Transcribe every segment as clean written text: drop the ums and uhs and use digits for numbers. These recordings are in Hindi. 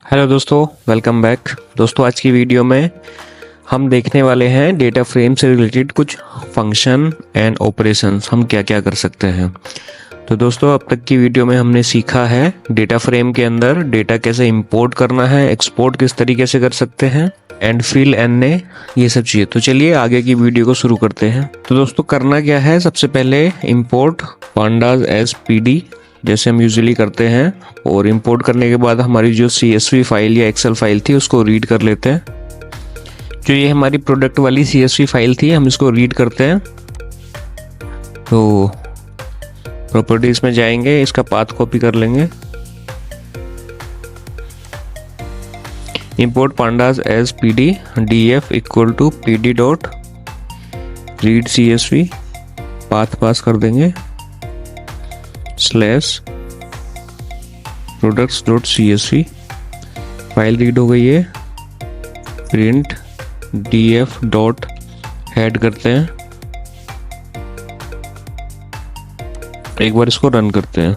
हेलो दोस्तों, वेलकम बैक। दोस्तों, आज की वीडियो में हम देखने वाले हैं डेटा फ्रेम से रिलेटेड कुछ फंक्शन एंड ऑपरेशंस हम क्या क्या कर सकते हैं। तो दोस्तों, अब तक की वीडियो में हमने सीखा है डेटा फ्रेम के अंदर डेटा कैसे इंपोर्ट करना है, एक्सपोर्ट किस तरीके से कर सकते हैं, एंड फिल एंड ने ये सब चीज़ें। तो चलिए आगे की वीडियो को शुरू करते हैं। तो दोस्तों, करना क्या है, सबसे पहले इंपोर्ट पांडाज एज पीडी जैसे हम यूजुअली करते हैं, और इंपोर्ट करने के बाद हमारी जो CSV फाइल या एक्सेल फाइल थी उसको रीड कर लेते हैं। जो ये हमारी प्रोडक्ट वाली CSV फाइल थी, हम इसको रीड करते हैं। तो प्रॉपर्टीज में जाएंगे, इसका पाथ कॉपी कर लेंगे। Import pandas as pd df equal to pd dot read CSV, path pass कर देंगे slash products dot CSV। File read हो गई है। प्रिंट df डॉट हेड करते हैं, एक बार इसको रन करते हैं।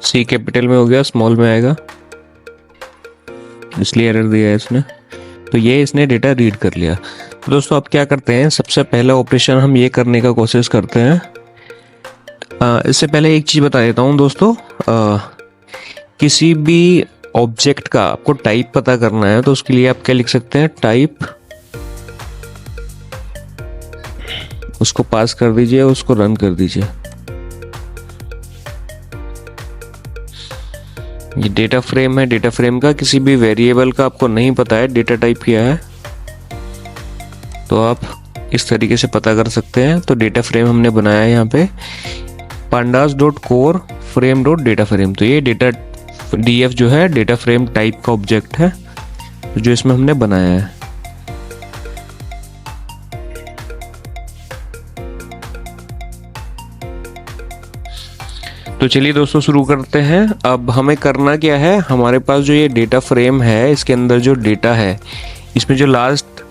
C कैपिटल में हो गया, स्मॉल में आएगा, इसलिए एरर दिया है इसने। तो ये इसने डेटा रीड कर लिया। तो दोस्तों, अब क्या करते हैं, सबसे पहला ऑपरेशन हम ये करने का कोशिश करते हैं। इससे पहले एक चीज़ बता देता हूँ दोस्तों, किसी भी ऑब्जेक्ट का आपको टाइप पता करना है तो उसके लिए आप क्या लिख सकते हैं, टाइप, उसको पास कर दीजिए, उसको रन कर दीजिए। ये डेटा फ्रेम है, डेटा फ्रेम का किसी भी वेरिएबल का आपको नहीं पता है डेटा टाइप क्या है, तो आप इस तरीके से पता कर सकते हैं। तो डेटा फ्रेम हमने बनाया है यहाँ पे pandas dot core frame dot data frame. तो ये डेटा df जो है डेटा फ्रेम टाइप का ऑब्जेक्ट है जो इसमें हमने बनाया है। तो चलिए दोस्तों, शुरू करते हैं। अब हमें करना क्या है, हमारे पास जो ये डेटा फ्रेम है इसके अंदर जो डेटा है, इसमें जो लास्ट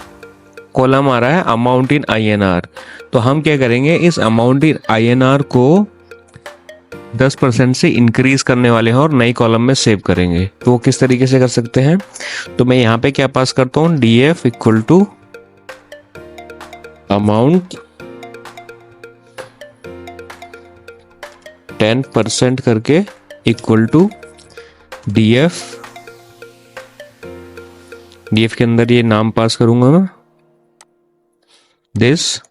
कॉलम आ रहा है अमाउंट इन INR, तो हम क्या करेंगे, इस अमाउंट इन INR को 10% से इंक्रीज करने वाले हैं और नई कॉलम में सेव करेंगे। तो वो किस तरीके से कर सकते हैं, तो मैं यहाँ पे क्या पास करता हूँ, df इक्वल टू अमाउंट 10% करके इक्वल टू df के अंदर ये नाम पास करूंगा मैं, दिस,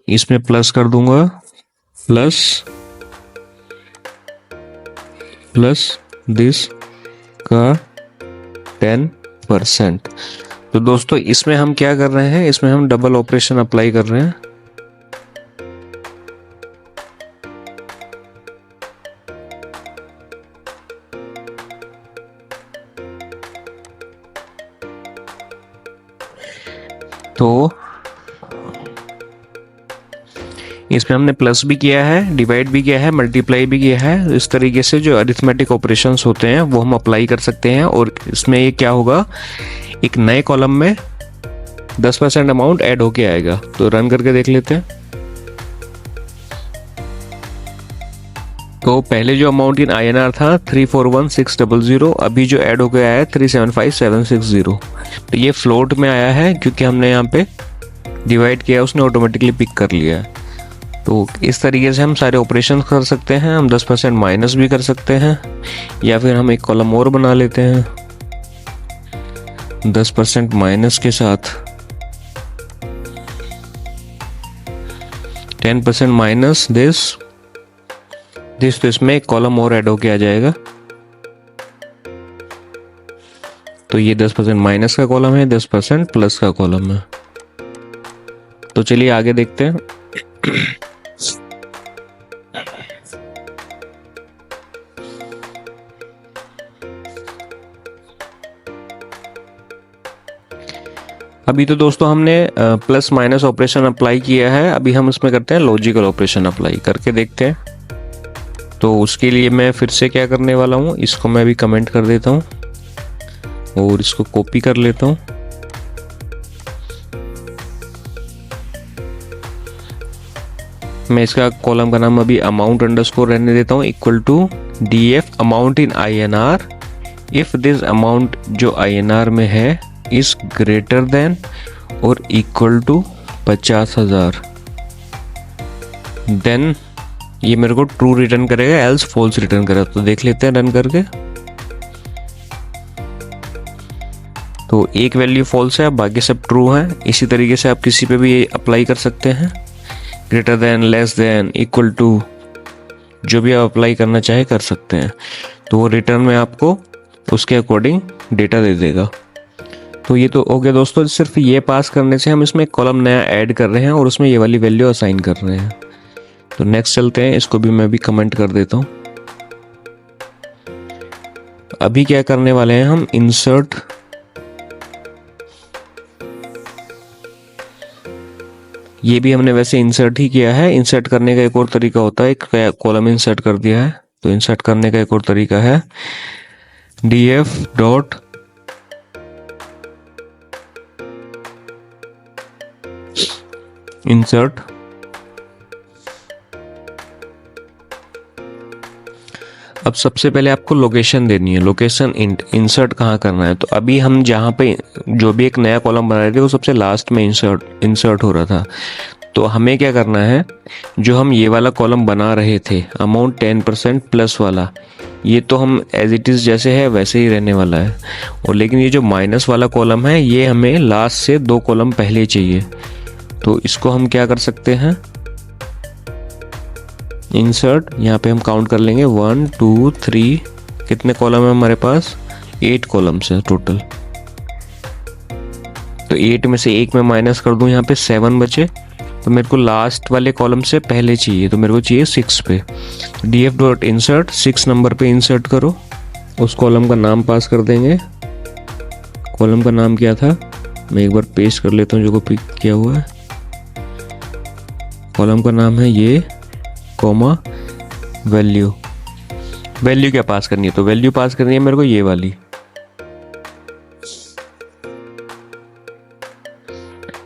इसमें प्लस कर दूंगा, प्लस दिस का 10%। तो दोस्तों, इसमें हम क्या कर रहे हैं, इसमें हम डबल ऑपरेशन अप्लाई कर रहे हैं। तो इसमें हमने प्लस भी किया है, डिवाइड भी किया है, मल्टीप्लाई भी किया है। इस तरीके से जो अरिथमेटिक ऑपरेशंस होते हैं वो हम अप्लाई कर सकते हैं। और इसमें ये क्या होगा, एक नए कॉलम में 10% अमाउंट ऐड होके आएगा। तो रन करके देख लेते हैं। तो पहले जो अमाउंट इन INR था 341600, अभी जो ऐड होके आया है 375760। तो ये फ्लोट में आया है क्योंकि हमने यहाँ पे डिवाइड किया, उसने ऑटोमेटिकली पिक कर लिया है। तो इस तरीके से हम सारे ऑपरेशन कर सकते हैं। हम 10% माइनस भी कर सकते हैं, या फिर हम एक कॉलम और बना लेते हैं 10% माइनस के साथ 10% माइनस दिस, तो इसमें एक कॉलम और ऐड होके आ जाएगा। तो ये 10% माइनस का कॉलम है, 10% प्लस का कॉलम है। तो चलिए आगे देखते हैं। अभी तो दोस्तों हमने प्लस माइनस ऑपरेशन अप्लाई किया है, अभी हम इसमें करते हैं लॉजिकल ऑपरेशन अप्लाई करके देखते हैं। तो उसके लिए मैं फिर से क्या करने वाला हूँ, इसको मैं भी कमेंट कर देता हूँ और इसको कॉपी कर लेता हूँ। मैं इसका कॉलम का नाम अभी अमाउंट अंडरस्कोर रहने देता हूँ, equal to DF amount in INR if this amount जो INR में है इज ग्रेटर देन और इक्वल टू 50,000, देन ये मेरे को ट्रू रिटर्न करेगा, एल्स फॉल्स रिटर्न करेगा। तो देख लेते हैं रन करके। तो एक वैल्यू फॉल्स है, बाकी सब ट्रू है। इसी तरीके से आप किसी पे भी अप्लाई कर सकते हैं, greater than, less than, equal to, जो भी आप अप्लाई करना चाहे कर सकते हैं। तो वो रिटर्न में आपको उसके अकॉर्डिंग डेटा दे देगा। तो ये तो हो गया दोस्तों। सिर्फ ये पास करने से हम इसमें कॉलम नया ऐड कर रहे हैं और उसमें ये वाली वैल्यू असाइन कर रहे हैं। तो नेक्स्ट चलते हैं, इसको भी मैं भी कमेंट कर देता हूँ। अभी क्या करने वाले हैं हम, इंसर्ट, ये भी हमने वैसे इंसर्ट ही किया है। इंसर्ट करने का एक और तरीका होता है, एक कॉलम इंसर्ट कर दिया है तो इंसर्ट करने का एक और तरीका है DF डॉट इंसर्ट। अब सबसे पहले आपको लोकेशन देनी है, लोकेशन इंसर्ट कहाँ करना है। तो अभी हम जहाँ पे जो भी एक नया कॉलम बना रहे थे वो सबसे लास्ट में इंसर्ट हो रहा था। तो हमें क्या करना है, जो हम ये वाला कॉलम बना रहे थे अमाउंट 10% प्लस वाला, ये तो हम एज इट इज़ जैसे है वैसे ही रहने वाला है। और लेकिन ये जो माइनस वाला कॉलम है ये हमें लास्ट से 2 कॉलम पहले चाहिए। तो इसको हम क्या कर सकते हैं, इंसर्ट, यहाँ पे हम काउंट कर लेंगे 1 2 3, कितने कॉलम है हमारे पास, 8 कॉलम्स है टोटल। तो 8 में से 1 में माइनस कर दूं, यहाँ पे 7 बचे। तो मेरे को लास्ट वाले कॉलम से पहले चाहिए, तो मेरे को चाहिए 6 पे। DF डॉट इंसर्ट 6 नंबर पे इंसर्ट करो, उस कॉलम का नाम पास कर देंगे। कॉलम का नाम क्या था, मैं एक बार पेस्ट कर लेता हूँ जो को पिक किया हुआ है। कॉलम का नाम है ये, कॉमा वैल्यू। वैल्यू क्या पास करनी है, तो वैल्यू पास करनी है मेरे को ये वाली।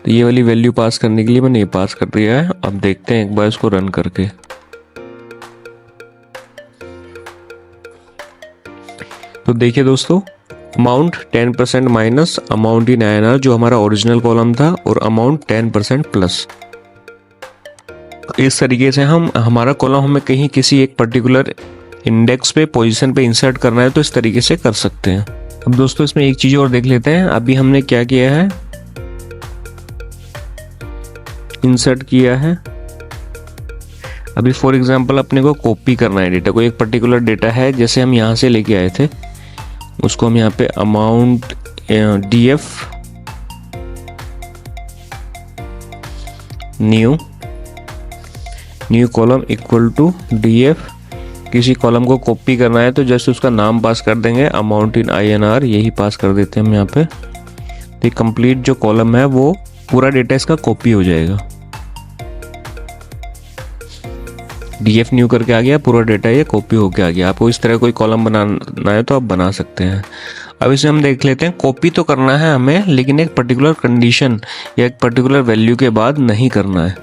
तो ये वाली वैल्यू पास करने के लिए मैंने ये पास कर दिया है। अब देखते हैं एक बार इसको रन करके। तो देखिए दोस्तों, amount 10% minus amount in INR जो हमारा ओरिजिनल कॉलम था, और अमाउंट 10% प्लस। इस तरीके से हम हमारा कॉलम हमें कहीं किसी एक पर्टिकुलर इंडेक्स पे, पोजीशन पे इंसर्ट करना है तो इस तरीके से कर सकते हैं। अब दोस्तों इसमें एक चीज़ और देख लेते हैं। अभी हमने क्या किया है, इंसर्ट किया है। अभी फॉर एग्जांपल अपने को कॉपी करना है डेटा को, एक पर्टिकुलर डेटा है जैसे हम यहाँ से लेके आए थे, उसको हम यहाँ पे amount DF new column equal to DF, किसी कॉलम को कॉपी करना है तो जस्ट उसका नाम पास कर देंगे, अमाउंट इन INR यही पास कर देते हैं हम यहाँ पे। तो कंप्लीट जो कॉलम है वो पूरा डेटा इसका कॉपी हो जाएगा। DF न्यू करके आ गया, पूरा डेटा ये कॉपी होके आ गया। आपको इस तरह कोई कॉलम बनाना है तो आप बना सकते हैं। अब इसे हम देख लेते हैं। कॉपी तो करना है हमें, लेकिन एक पर्टिकुलर कंडीशन या एक पर्टिकुलर वैल्यू के बाद नहीं करना है,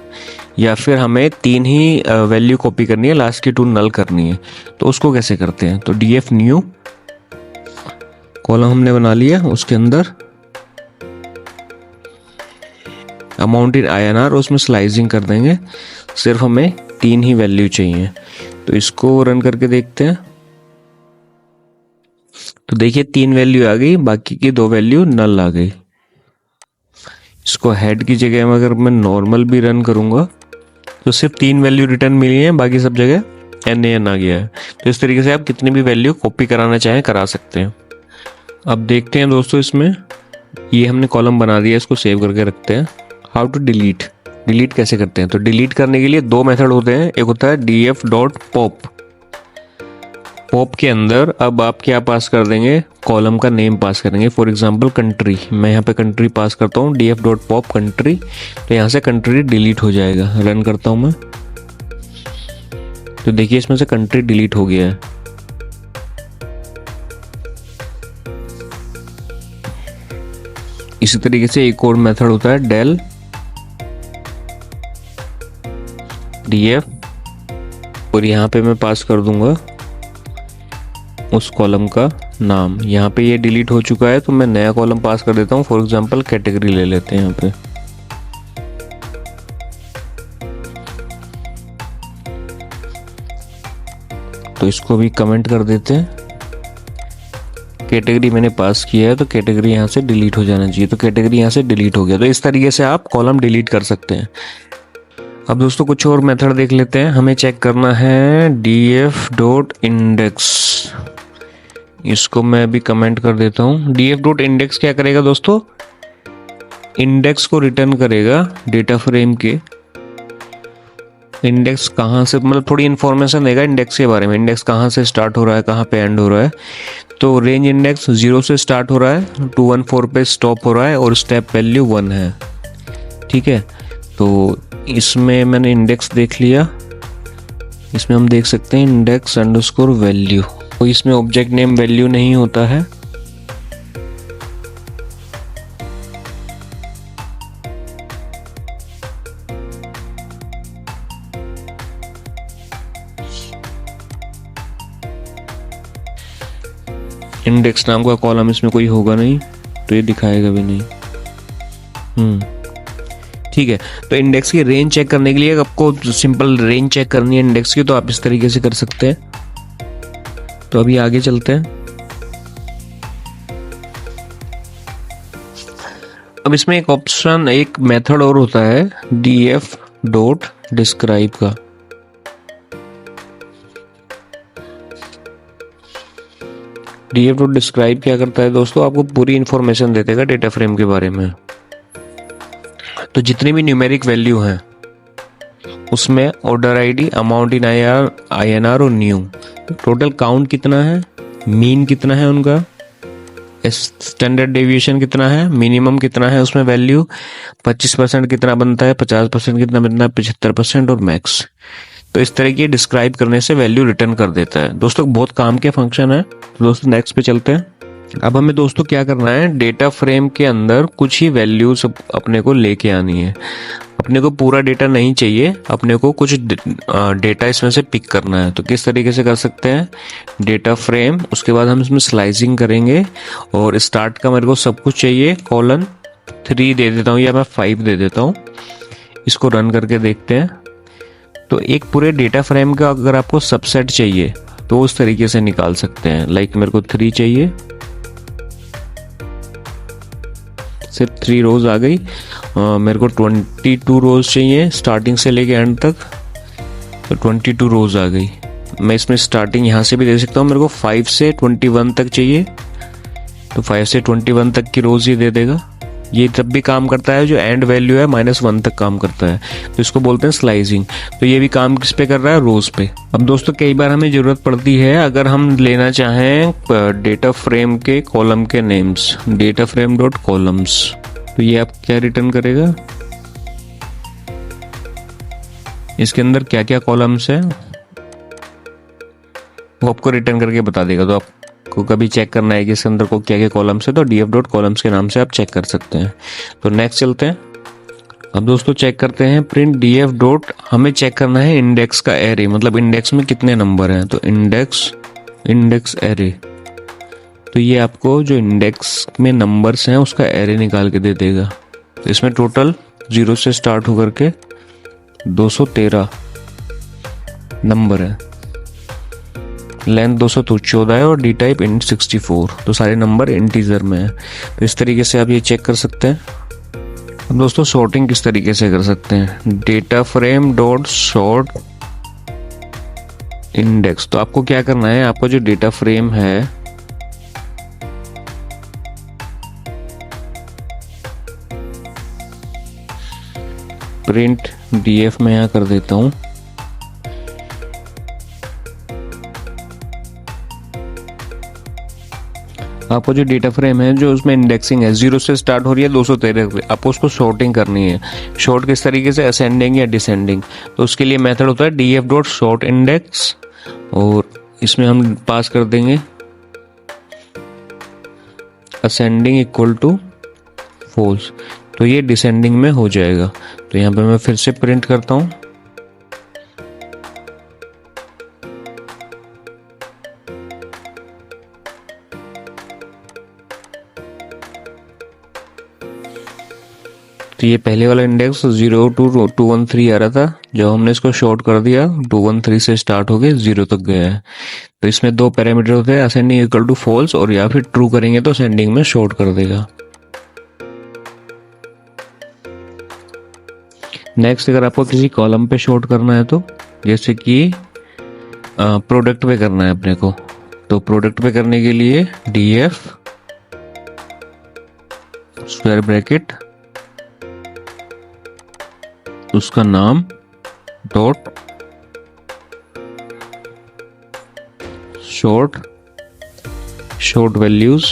या फिर हमें 3 ही वैल्यू कॉपी करनी है, लास्ट की 2 नल करनी है। तो उसको कैसे करते हैं, तो DF न्यू कॉलम हमने बना लिया, उसके अंदर अमाउंट इन INR, उसमें स्लाइसिंग कर देंगे। सिर्फ हमें 3 ही वैल्यू चाहिए। तो इसको रन करके देखते हैं। तो देखिए 3 वैल्यू आ गई, बाकी की 2 वैल्यू नल आ गई। इसको हेड की जगह में अगर मैं नॉर्मल भी रन करूंगा तो सिर्फ 3 वैल्यू रिटर्न मिली है, बाकी सब जगह NaN आ गया है। तो इस तरीके से आप कितनी भी वैल्यू कॉपी कराना चाहें करा सकते हैं। अब देखते हैं दोस्तों, इसमें ये हमने कॉलम बना दिया, इसको सेव करके रखते हैं। हाउ टू डिलीट कैसे करते हैं, तो डिलीट करने के लिए 2 मेथड होते हैं। एक होता है DF डॉट पॉप। पॉप के अंदर अब आप क्या पास कर देंगे, कॉलम का नेम पास करेंगे। फॉर एग्जांपल कंट्री, मैं यहाँ पे कंट्री पास करता हूँ, DF डॉट पॉप कंट्री। तो यहाँ से कंट्री डिलीट हो जाएगा। रन करता हूँ मैं, तो देखिए इसमें से कंट्री डिलीट हो गया है। इसी तरीके से एक और मेथड होता है df, और यहाँ पे मैं पास कर दूंगा उस कॉलम का नाम। यहाँ पे ये डिलीट हो चुका है तो मैं नया कॉलम पास कर देता हूँ। फॉर एग्जांपल कैटेगरी ले लेते हैं यहाँ पे। तो इसको भी कमेंट कर देते हैं। कैटेगरी मैंने पास किया है तो कैटेगरी यहाँ से डिलीट हो जाना चाहिए, तो कैटेगरी यहाँ से डिलीट हो गया। तो इस तरीके से आप कॉलम डिलीट कर सकते हैं। अब दोस्तों कुछ और मेथड देख लेते हैं। हमें चेक करना है df.index, इसको मैं भी कमेंट कर देता हूँ। df.index क्या करेगा दोस्तों, इंडेक्स को रिटर्न करेगा डेटा फ्रेम के। इंडेक्स कहाँ से, मतलब थोड़ी इन्फॉर्मेशन देगा इंडेक्स के बारे में। इंडेक्स कहाँ से स्टार्ट हो रहा है, कहाँ पे एंड हो रहा है। तो रेंज इंडेक्स 0 से स्टार्ट हो रहा है, 214 पे स्टॉप हो रहा है और स्टेप वैल्यू 1 है। ठीक है, तो इसमें मैंने इंडेक्स देख लिया। इसमें हम देख सकते हैं इंडेक्स अंडरस्कोर वैल्यू, तो इसमें ऑब्जेक्ट नेम वैल्यू नहीं होता है। इंडेक्स नाम का कॉलम इसमें कोई होगा नहीं, तो ये दिखाएगा भी नहीं। ठीक है, तो इंडेक्स की रेंज चेक करने के लिए आपको सिंपल रेंज चेक करनी है इंडेक्स की, तो आप इस तरीके से कर सकते हैं। तो अभी आगे चलते हैं। अब इसमें एक ऑप्शन, एक मेथड और होता है df.describe का। df.describe क्या करता है दोस्तों, आपको पूरी इंफॉर्मेशन दे देगा डेटा फ्रेम के बारे में। तो जितनी भी न्यूमेरिक वैल्यू हैं उसमें order ID, amount in INR और न्यू, टोटल काउंट कितना है, मीन कितना है उनका, स्टैंडर्ड डेविएशन कितना है, मिनिमम कितना है उसमें वैल्यू, 25% कितना बनता है, 50% कितना बनता है, 75% और मैक्स। तो इस तरह की डिस्क्राइब करने से वैल्यू रिटर्न कर देता है। दोस्तों बहुत काम के फंक्शन है। तो दोस्तों नेक्स्ट पे चलते हैं। अब हमें दोस्तों क्या करना है, डेटा फ्रेम के अंदर कुछ ही वैल्यूज अपने को लेके आनी है। अपने को पूरा डेटा नहीं चाहिए, अपने को कुछ डेटा इसमें से पिक करना है। तो किस तरीके से कर सकते हैं, डेटा फ्रेम, उसके बाद हम इसमें स्लाइसिंग करेंगे और स्टार्ट का मेरे को सब कुछ चाहिए, कोलन 3 दे देता हूँ या मैं 5 दे देता हूँ। इसको रन करके देखते हैं। तो एक पूरे डेटा फ्रेम का अगर आपको सबसेट चाहिए तो उस तरीके से निकाल सकते हैं। लाइक मेरे को 3 चाहिए, सिर्फ 3 रोज आ गई। मेरे को 22 रोज चाहिए स्टार्टिंग से लेके एंड तक, तो 22 रोज आ गई। मैं इसमें स्टार्टिंग यहाँ से भी दे सकता हूँ। मेरे को 5 से 21 तक चाहिए, तो 5 से 21 तक की रोज ही दे देगा। ये तब भी काम करता है जो एंड वैल्यू है -1 तक काम करता है, तो इसको बोलते हैं स्लाइसिंग। तो ये भी काम किस पे कर रहा है, रोज पे। अब दोस्तों कई बार हमें जरूरत पड़ती है, अगर हम लेना चाहें डेटा फ्रेम के कॉलम के names, data frame dot columns, तो ये आप क्या रिटर्न करेगा, इसके अंदर क्या क्या कॉलम्स है वो आपको रिटर्न करके बता देगा। तो आपको कभी चेक करना है कि इसके अंदर को क्या क्या कॉलम्स है, तो df.columns के नाम से आप चेक कर सकते हैं। तो नेक्स्ट चलते हैं। अब दोस्तों चेक करते हैं प्रिंट df. हमें चेक करना है इंडेक्स का एरे, मतलब इंडेक्स में कितने नंबर हैं। तो इंडेक्स एरे, तो ये आपको जो इंडेक्स में नंबर्स हैं उसका एरे निकाल के दे देगा। तो इसमें टोटल 0 से स्टार्ट होकर के 213 नंबर है, लेंथ 214 है और डी टाइप int 64, तो सारे नंबर इंटीजर में है। तो इस तरीके से आप ये चेक कर सकते हैं। अब दोस्तों सॉर्टिंग किस तरीके से कर सकते हैं, data frame dot sort index. तो आपको क्या करना है, आपका जो डेटा फ्रेम है प्रिंट df में यहाँ कर देता हूँ। आपको जो डेटा फ्रेम है जो उसमें इंडेक्सिंग है 0 से स्टार्ट हो रही है 213, आपको उसको सॉर्टिंग करनी है। शॉर्ट किस तरीके से, असेंडिंग या डिसेंडिंग। तो उसके लिए मेथड होता है df.sortIndex और इसमें हम पास कर देंगे असेंडिंग इक्वल टू फॉल्स, तो ये डिसेंडिंग में हो जाएगा। तो यहाँ पे मैं फिर से प्रिंट करता हूँ तो ये पहले वाला इंडेक्स 0 to 213 आ रहा था, जब हमने इसको शॉर्ट कर दिया 213 से स्टार्ट हो गए 0 तक गया है। तो इसमें दो पैरामीटर होते हैं, असेंडिंग इक्वल टू फॉल्स और या फिर ट्रू करेंगे तो असेंडिंग में शॉर्ट कर देगा। नेक्स्ट, अगर आपको किसी कॉलम पे शॉर्ट करना है तो जैसे कि प्रोडक्ट पे करना है अपने को, तो प्रोडक्ट पे करने के लिए df स्क्वायर ब्रैकेट उसका नाम डॉट शॉर्ट वैल्यूज,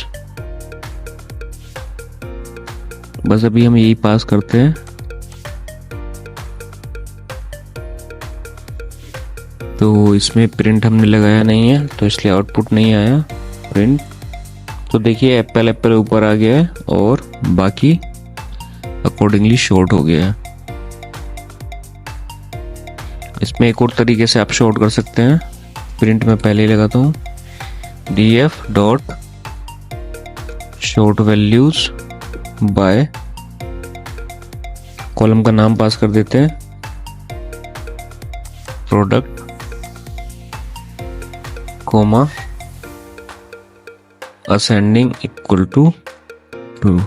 बस अभी हम यही पास करते हैं। तो इसमें प्रिंट हमने लगाया नहीं है तो इसलिए आउटपुट नहीं आया प्रिंट। तो देखिए एप्पल ऊपर आ गया है और बाकी अकॉर्डिंगली शॉर्ट हो गया है। इसमें एक और तरीके से आप शॉर्ट कर सकते हैं। प्रिंट में पहले ही लगाता हूँ df dot sort values by, column का नाम पास कर देते हैं product comma ascending equal to 2।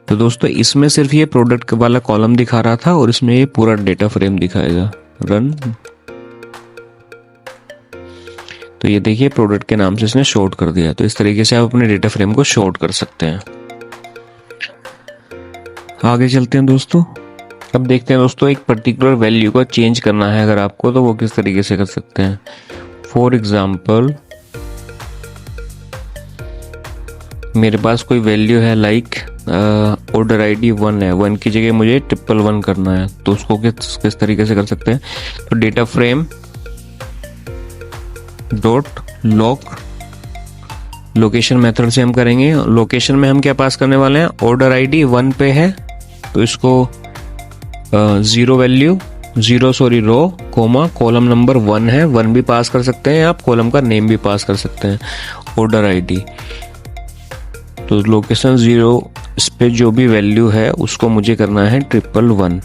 तो दोस्तों इसमें सिर्फ ये प्रोडक्ट वाला कॉलम दिखा रहा था और इसमें ये पूरा डेटा फ्रेम दिखाएगा। रन। तो ये देखिए प्रोडक्ट के नाम से इसने शॉर्ट कर दिया। तो इस तरीके से आप अपने डेटा फ्रेम को शॉर्ट कर सकते हैं। आगे चलते हैं दोस्तों। अब देखते हैं दोस्तों, एक पर्टिकुलर वैल्यू को चेंज करना है अगर आपको, तो वो किस तरीके से कर सकते हैं। फॉर एग्जाम्पल मेरे पास कोई वैल्यू है लाइक ऑर्डर ID 1 है, 1 की जगह मुझे 111 करना है, तो उसको किस तरीके से कर सकते हैं। तो data frame dot lock location method से हम करेंगे। लोकेशन में हम क्या पास करने वाले हैं, ऑर्डर ID 1 पे है तो इसको रो कोमा कॉलम नंबर 1 है, 1 भी पास कर सकते हैं आप, कॉलम का नेम भी पास कर सकते हैं ऑर्डर ID। तो लोकेशन 0 इस पे जो भी वैल्यू है उसको मुझे करना है 111।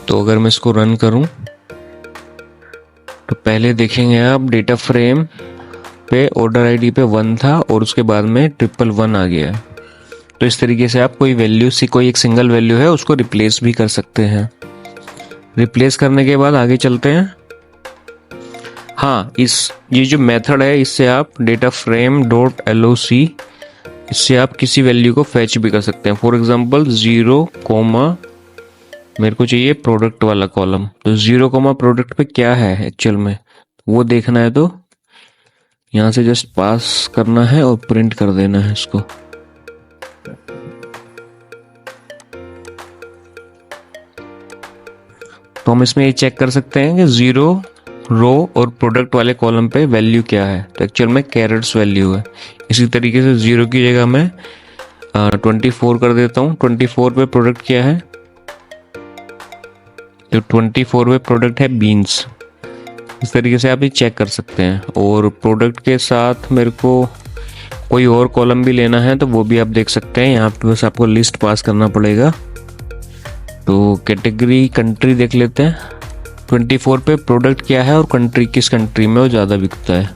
तो अगर मैं इसको रन करूं तो पहले देखेंगे आप डेटा फ्रेम पे ऑर्डर ID पे 1 था और उसके बाद में 111 आ गया। तो इस तरीके से आप कोई वैल्यू से कोई एक सिंगल वैल्यू है उसको रिप्लेस भी कर सकते हैं। रिप्लेस करने के बाद आगे चलते हैं। हाँ, ये जो मेथड है इससे आप डेटा फ्रेम डॉट LOC, इससे आप किसी वैल्यू को फैच भी कर सकते हैं। फॉर एग्जांपल 0 कोमा मेरे को चाहिए प्रोडक्ट वाला कॉलम, तो 0 कोमा प्रोडक्ट पे क्या है एक्चुअल में वो देखना है, तो यहाँ से जस्ट पास करना है और प्रिंट कर देना है इसको। तो हम इसमें ये चेक कर सकते हैं कि 0 रो और प्रोडक्ट वाले कॉलम पे वैल्यू क्या है, तो एक्चुअल में कैरेट्स वैल्यू है। इसी तरीके से 0 की जगह मैं 24 कर देता हूँ। 24 पे प्रोडक्ट क्या है, तो 24 पे प्रोडक्ट है बीन्स। इस तरीके से आप ये चेक कर सकते हैं। और प्रोडक्ट के साथ मेरे को कोई और कॉलम भी लेना है तो वो भी आप देख सकते हैं। यहाँ पे बस आपको लिस्ट पास करना पड़ेगा। तो कैटेगरी कंट्री देख लेते हैं। 24 पे प्रोडक्ट क्या है और कंट्री, किस कंट्री में वो ज़्यादा बिकता है।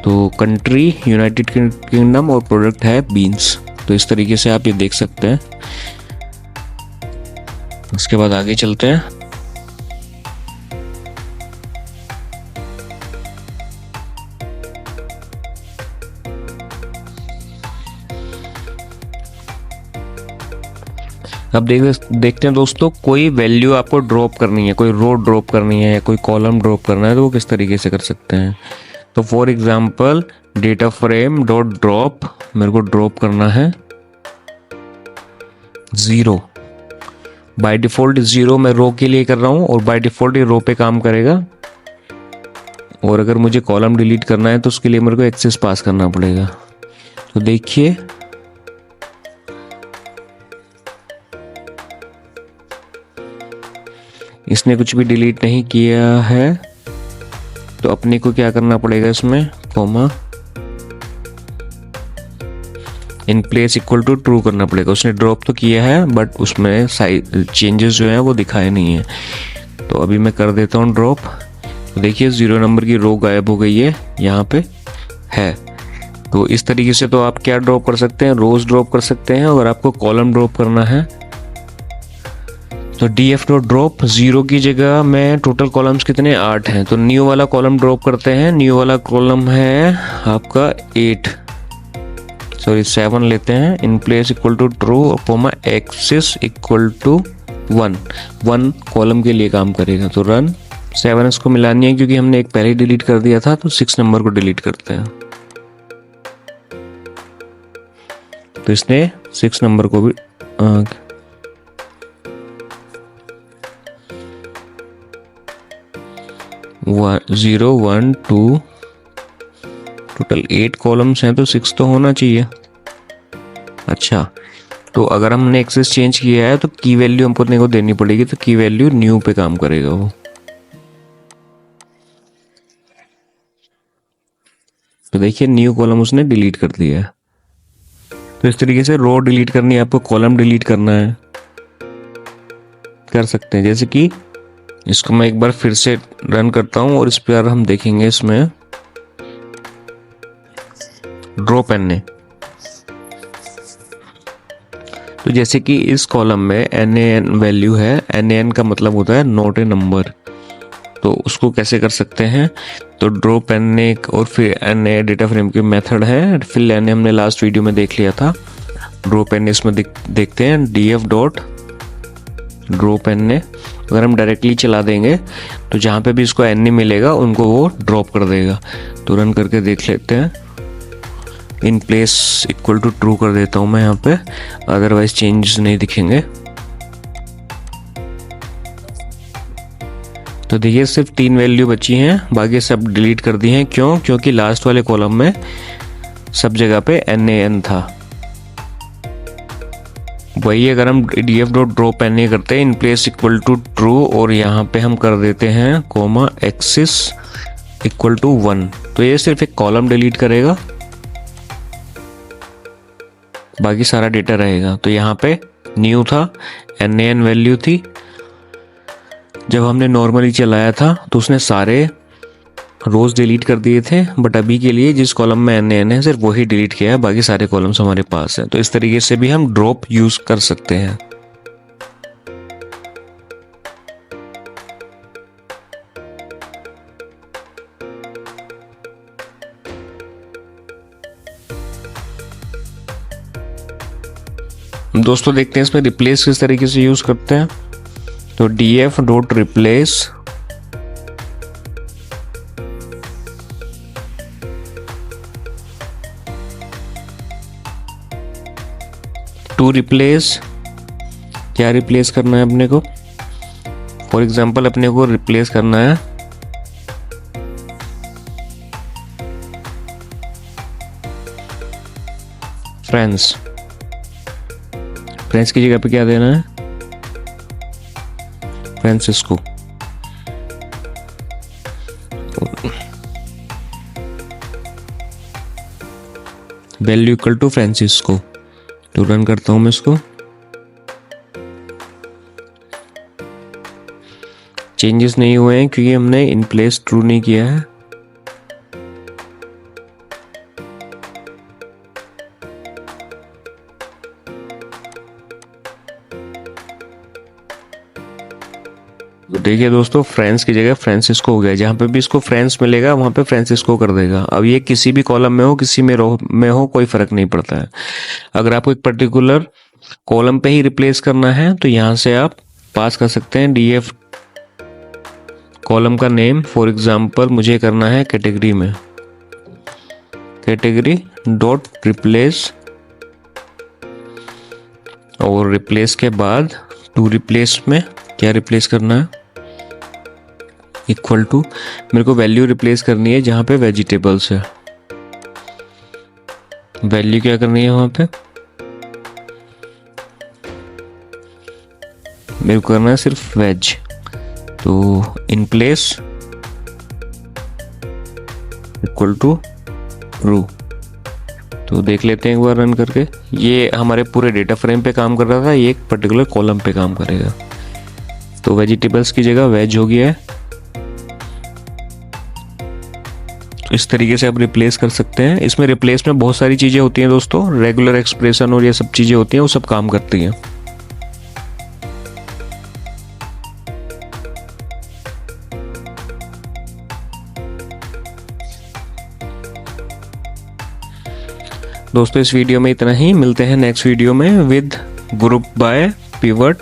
तो कंट्री यूनाइटेड किंगडम और प्रोडक्ट है बीन्स। तो इस तरीके से आप ये देख सकते हैं। उसके बाद आगे चलते हैं। अब देखते हैं दोस्तों, कोई वैल्यू आपको ड्रॉप करनी है, कोई रो ड्रॉप करनी है या कोई कॉलम ड्रॉप करना है, तो वो किस तरीके से कर सकते हैं। तो for example data frame dot drop, मेरे को ड्रॉप करना है 0। बाय डिफॉल्ट 0 मैं रो के लिए कर रहा हूँ और बाय डिफॉल्ट ये रो पे काम करेगा। और अगर मुझे कॉलम डिलीट करना है तो उसके लिए मेरे को एक्सेस पास करना पड़ेगा। तो देखिए इसने कुछ भी डिलीट नहीं किया है। तो अपने को क्या करना पड़ेगा इसमें, comma in place equal to true करना पड़ेगा। उसने ड्रॉप तो किया है बट उसमें साइज चेंजेस जो हैं वो दिखाए नहीं है। तो अभी मैं कर देता हूँ ड्रॉप। तो देखिए 0 नंबर की रो गायब हो गई है, यहाँ पे है। तो इस तरीके से तो आप क्या ड्रॉप कर सकते हैं, रोज ड्रॉप कर सकते हैं। अगर आपको कॉलम ड्रॉप करना है तो df डॉट ड्रॉप 0 की जगह में टोटल कॉलम्स कितने 8 हैं, तो न्यू वाला कॉलम ड्रॉप करते हैं। न्यू वाला कॉलम है आपका 7 लेते हैं। In place equal to true comma axis equal to 1 column के लिए काम करेगा। तो रन 7 इसको मिलानी है क्योंकि हमने एक पहले ही डिलीट कर दिया था, तो 6 नंबर को डिलीट करते हैं। तो इसने 6 नंबर को भी 0 1 2 टोटल 8 कॉलम्स हैं तो 6 तो होना चाहिए। अच्छा, तो अगर हमने एक्सेस चेंज किया है तो की वैल्यू हमको अपने को देनी पड़ेगी। तो की वैल्यू न्यू पे काम करेगा वो। तो देखिए न्यू कॉलम उसने डिलीट कर दिया है। तो इस तरीके से रो डिलीट करनी है आपको, कॉलम डिलीट करना है, कर सकते हैं। जैसे कि इसको मैं एक बार फिर से रन करता हूं और इस पर हम देखेंगे इसमें ड्रॉप एन। तो जैसे कि इस कॉलम में NaN वैल्यू है, NaN का मतलब होता है नॉट ए नंबर। तो उसको कैसे कर सकते हैं, तो ड्रॉप NA और फिर NA डेटा फ्रेम की मेथड है। फिल NA हमने लास्ट वीडियो में देख लिया था। ड्रॉप NA इसमें देखते हैं df डॉट ड्रॉप NA। अगर हम डायरेक्टली चला देंगे तो जहाँ पे भी इसको NA मिलेगा उनको वो ड्रॉप कर देगा। तो रन करके देख लेते हैं। In place equal to true कर देता हूँ मैं यहाँ पे, अदरवाइज चेंजेस नहीं दिखेंगे। तो देखिए सिर्फ 3 वैल्यू बची हैं, बाकी सब डिलीट कर दी हैं। क्यों? क्योंकि लास्ट वाले कॉलम में सब जगह पे NaN था। वही अगर हम df डॉट ड्रॉप NA करते हैं in place equal to true और यहाँ पे हम कर देते हैं कोमा एक्सिस इक्वल टू 1, तो ये सिर्फ एक कॉलम डिलीट करेगा, बाकी सारा डेटा रहेगा। तो यहाँ पे न्यू था, NaN वैल्यू थी। जब हमने नॉर्मली चलाया था तो उसने सारे रोज डिलीट कर दिए थे, बट अभी के लिए जिस कॉलम में NaN है सिर्फ वही डिलीट किया है, बाकी सारे कॉलम्स हमारे पास हैं। तो इस तरीके से भी हम ड्रॉप यूज कर सकते हैं। दोस्तों देखते हैं इसमें रिप्लेस किस तरीके से यूज करते हैं। तो df dot replace to replace, क्या रिप्लेस करना है अपने को, फॉर एग्जांपल अपने को रिप्लेस करना है फ्रेंड्स। फ्रेंड्स की जगह पे क्या देना है, Francisco. Value equal to Francisco. तो रन करता हूं मैं इसको। चेंजेस नहीं हुए हैं क्योंकि हमने इन प्लेस ट्रू नहीं किया है। तो देखिए दोस्तों फ्रेंड्स की जगह फ्रांसिस्को हो गया। जहाँ पे भी इसको फ्रेंड्स मिलेगा वहाँ पे फ्रांसिस्को कर देगा। अब ये किसी भी कॉलम में हो, किसी में रो में हो, कोई फर्क नहीं पड़ता है। अगर आपको एक पर्टिकुलर कॉलम पे ही रिप्लेस करना है तो यहाँ से आप पास कर सकते हैं df कॉलम का नेम। फॉर एग्जांपल मुझे करना है कैटेगरी में, कैटेगरी डॉट रिप्लेस, और रिप्लेस के बाद टू रिप्लेस में क्या रिप्लेस करना है, इक्वल टू, मेरे को वैल्यू रिप्लेस करनी है जहां पे वेजिटेबल्स है। वैल्यू क्या करनी है वहां पे, मेरे को करना है सिर्फ वेज। तो in place equal to true. तो देख लेते हैं एक बार रन करके। ये हमारे पूरे डेटा फ्रेम पे काम कर रहा था, ये एक पर्टिकुलर कॉलम पे काम करेगा। तो वेजिटेबल्स की जगह वेज हो गया है। तो इस तरीके से आप रिप्लेस कर सकते हैं। इसमें रिप्लेस में बहुत सारी चीज़ें होती हैं दोस्तों, रेगुलर एक्सप्रेशन और ये सब चीज़ें होती हैं, वो सब काम करती हैं। दोस्तों इस वीडियो में इतना ही, मिलते हैं नेक्स्ट वीडियो में with group by pivot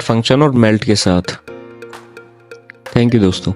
function और मेल्ट के साथ। थैंक यू दोस्तों।